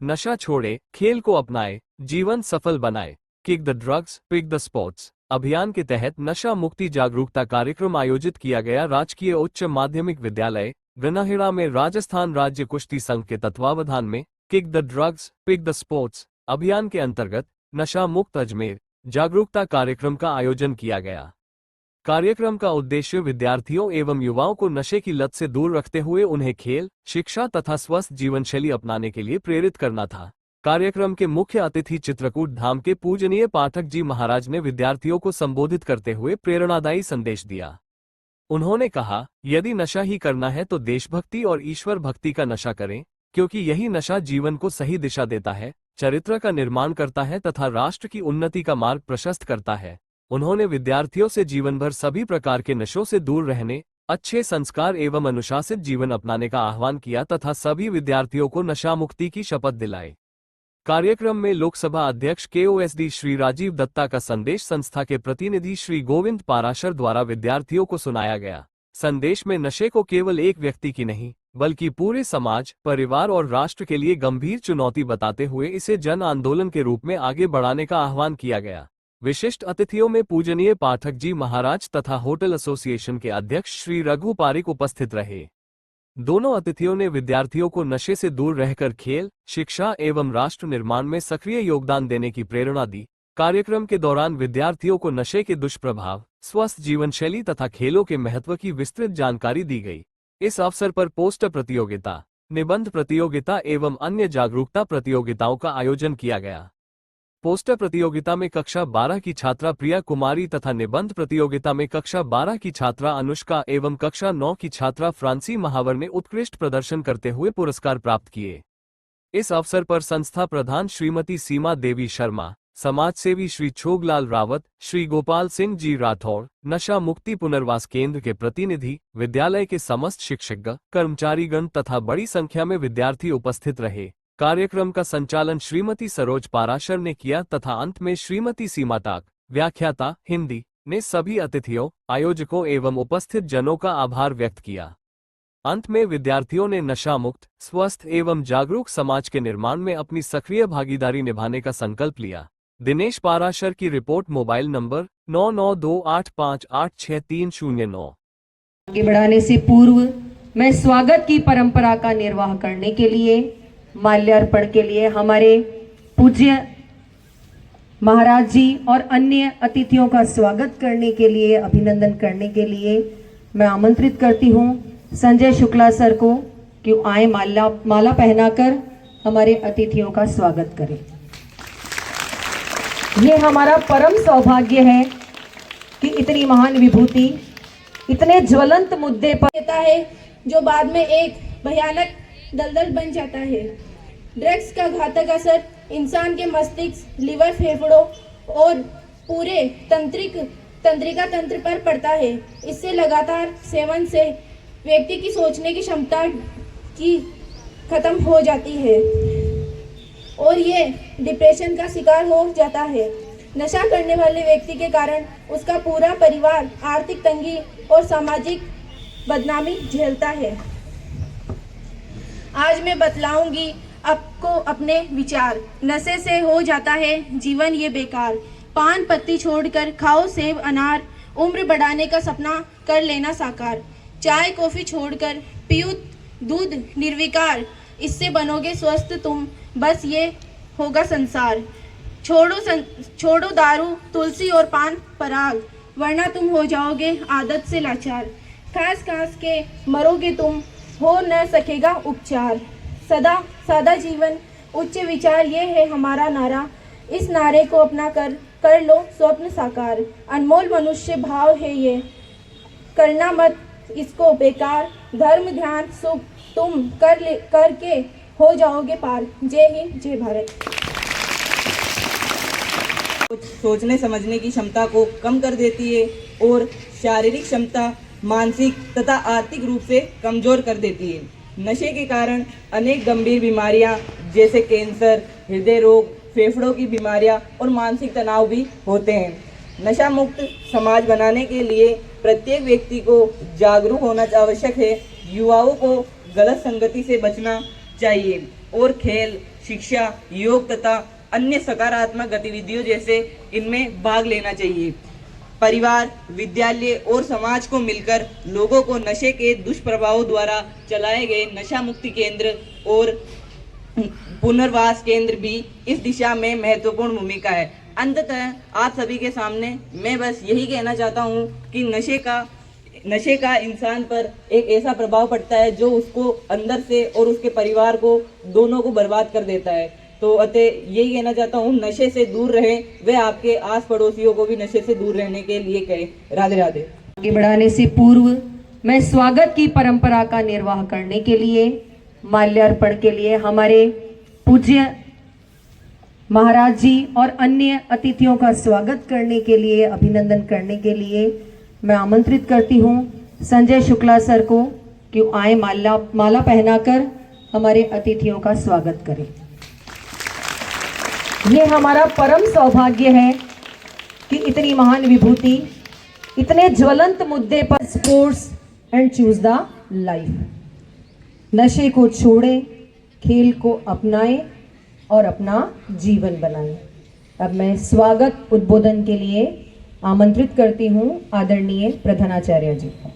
नशा छोड़े, खेल को अपनाए, जीवन सफल बनाए। Kick the drugs, pick the sports अभियान के तहत नशा मुक्ति जागरूकता कार्यक्रम आयोजित किया गया। राजकीय उच्च माध्यमिक विद्यालय गनाहेड़ा में राजस्थान राज्य कुश्ती संघ के तत्वावधान में kick the drugs, pick the sports अभियान के अंतर्गत नशा मुक्त अजमेर जागरूकता कार्यक्रम का आयोजन किया गया। कार्यक्रम का उद्देश्य विद्यार्थियों एवं युवाओं को नशे की लत से दूर रखते हुए उन्हें खेल, शिक्षा तथा स्वस्थ जीवनशैली अपनाने के लिए प्रेरित करना था। कार्यक्रम के मुख्य अतिथि चित्रकूट धाम के पूजनीय पाठक जी महाराज ने विद्यार्थियों को संबोधित करते हुए प्रेरणादायी संदेश दिया। उन्होंने कहा, यदि नशा ही करना है तो देशभक्ति और ईश्वर भक्ति का नशा करें, क्योंकि यही नशा जीवन को सही दिशा देता है, चरित्र का निर्माण करता है तथा राष्ट्र की उन्नति का मार्ग प्रशस्त करता है। उन्होंने विद्यार्थियों से जीवन भर सभी प्रकार के नशों से दूर रहने, अच्छे संस्कार एवं अनुशासित जीवन अपनाने का आह्वान किया तथा सभी विद्यार्थियों को नशा मुक्ति की शपथ दिलाई। कार्यक्रम में लोकसभा अध्यक्ष KOSD श्री राजीव दत्ता का संदेश संस्था के प्रतिनिधि श्री गोविंद पाराशर द्वारा विद्यार्थियों को सुनाया गया। संदेश में नशे को केवल एक व्यक्ति की नहीं, बल्कि पूरे समाज, परिवार और राष्ट्र के लिए गंभीर चुनौती बताते हुए इसे जन आंदोलन के रूप में आगे बढ़ाने का आह्वान किया गया। विशिष्ट अतिथियों में पूजनीय पाठक जी महाराज तथा होटल एसोसिएशन के अध्यक्ष श्री रघु पारिक उपस्थित रहे। दोनों अतिथियों ने विद्यार्थियों को नशे से दूर रहकर खेल, शिक्षा एवं राष्ट्र निर्माण में सक्रिय योगदान देने की प्रेरणा दी। कार्यक्रम के दौरान विद्यार्थियों को नशे के दुष्प्रभाव, स्वस्थ जीवनशैली तथा खेलों के महत्व की विस्तृत जानकारी दी गई। इस अवसर पर पोस्टर प्रतियोगिता, निबंध प्रतियोगिता एवं अन्य जागरूकता प्रतियोगिताओं का आयोजन किया गया। पोस्टर प्रतियोगिता में कक्षा 12 की छात्रा प्रिया कुमारी तथा निबंध प्रतियोगिता में कक्षा 12 की छात्रा अनुष्का एवं कक्षा 9 की छात्रा फ्रांसी महावर ने उत्कृष्ट प्रदर्शन करते हुए पुरस्कार प्राप्त किए। इस अवसर पर संस्था प्रधान श्रीमती सीमा देवी शर्मा, समाजसेवी श्री छोगलाल रावत, श्री गोपाल सिंह जी राठौड़, नशा मुक्ति पुनर्वास केंद्र के प्रतिनिधि, विद्यालय के समस्त शिक्षकगण, कर्मचारीगण तथा बड़ी संख्या में विद्यार्थी उपस्थित रहे। कार्यक्रम का संचालन श्रीमती सरोज पाराशर ने किया तथा अंत में श्रीमती सीमा टाक, व्याख्याता हिंदी, ने सभी अतिथियों, आयोजकों एवं उपस्थित जनों का आभार व्यक्त किया। अंत में विद्यार्थियों ने नशा मुक्त, स्वस्थ एवं जागरूक समाज के निर्माण में अपनी सक्रिय भागीदारी निभाने का संकल्प लिया। दिनेश पाराशर की रिपोर्ट। Mobile number 9928586309। आगे बढ़ाने से पूर्व मैं स्वागत की परंपरा का निर्वाह करने के लिए, माल्यार्पण के लिए हमारे पूज्य महाराज जी और अन्य अतिथियों का स्वागत करने के लिए, अभिनंदन करने के लिए मैं आमंत्रित करती हूं संजय शुक्ला सर को कि आए माला पहनाकर हमारे अतिथियों का स्वागत करें। ये हमारा परम सौभाग्य है कि इतनी महान विभूति इतने ज्वलंत मुद्दे पर देता है जो बाद में एक भयानक दलदल बन जाता है। ड्रग्स का घातक असर इंसान के मस्तिष्क, लिवर, फेफड़ों और पूरे तंत्रिका तंत्र पर पड़ता है। इससे लगातार सेवन से व्यक्ति की सोचने की क्षमता की खत्म हो जाती है और ये डिप्रेशन का शिकार हो जाता है। नशा करने वाले व्यक्ति के कारण उसका पूरा परिवार आर्थिक तंगी और सामाजिक बदनामी झेलता है। आज मैं बतलाऊंगी आपको अपने विचार। नशे से हो जाता है जीवन ये बेकार, पान पत्ती छोड़कर खाओ सेब अनार, उम्र बढ़ाने का सपना कर लेना साकार, चाय कॉफी छोड़कर पियो दूध निर्विकार, इससे बनोगे स्वस्थ तुम, बस ये होगा संसार। छोड़ो दारू तुलसी और पान पराग, वरना तुम हो जाओगे आदत से लाचार, खास खास के मरोगे तुम, हो न सकेगा उपचार। सादा जीवन उच्च विचार, ये है हमारा नारा, इस नारे को अपना कर लो स्वप्न साकार। अनमोल मनुष्य भाव है ये, करना मत इसको बेकार, धर्म ध्यान सुख तुम करके हो जाओगे पार। जय हिंद, जय भारत। सोचने समझने की क्षमता को कम कर देती है और शारीरिक क्षमता, मानसिक तथा आर्थिक रूप से कमजोर कर देती है। नशे के कारण अनेक गंभीर बीमारियां जैसे कैंसर, हृदय रोग, फेफड़ों की बीमारियां और मानसिक तनाव भी होते हैं। नशा मुक्त समाज बनाने के लिए प्रत्येक व्यक्ति को जागरूक होना आवश्यक है। युवाओं को गलत संगति से बचना चाहिए और खेल, शिक्षा, योग तथा अन्य सकारात्मक गतिविधियों जैसे इनमें भाग लेना चाहिए। परिवार, विद्यालय और समाज को मिलकर लोगों को नशे के दुष्प्रभावों द्वारा चलाए गए नशा मुक्ति केंद्र और पुनर्वास केंद्र भी इस दिशा में महत्वपूर्ण भूमिका है। अंततः आप सभी के सामने मैं बस यही कहना चाहता हूँ कि नशे का इंसान पर एक ऐसा प्रभाव पड़ता है जो उसको अंदर से और उसके परिवार को दोनों को बर्बाद कर देता है। तो अतः यही कहना चाहता हूँ, नशे से दूर रहें, वे आपके आस पड़ोसियों को भी नशे से दूर रहने के लिए कहें। राधे राधे। आगे बढ़ाने से पूर्व मैं स्वागत की परंपरा का निर्वाह करने के लिए, माल्यार्पण के लिए हमारे पूज्य महाराज जी और अन्य अतिथियों का स्वागत करने के लिए, अभिनंदन करने के लिए मैं आमंत्रित करती हूँ संजय शुक्ला सर को कि आए माला पहनाकर हमारे अतिथियों का स्वागत करें। ये हमारा परम सौभाग्य है कि इतनी महान विभूति इतने ज्वलंत मुद्दे पर sports and choose the life, नशे को छोड़ें, खेल को अपनाएं और अपना जीवन बनाएं। अब मैं स्वागत उद्बोधन के लिए आमंत्रित करती हूं आदरणीय प्रधानाचार्य जी को।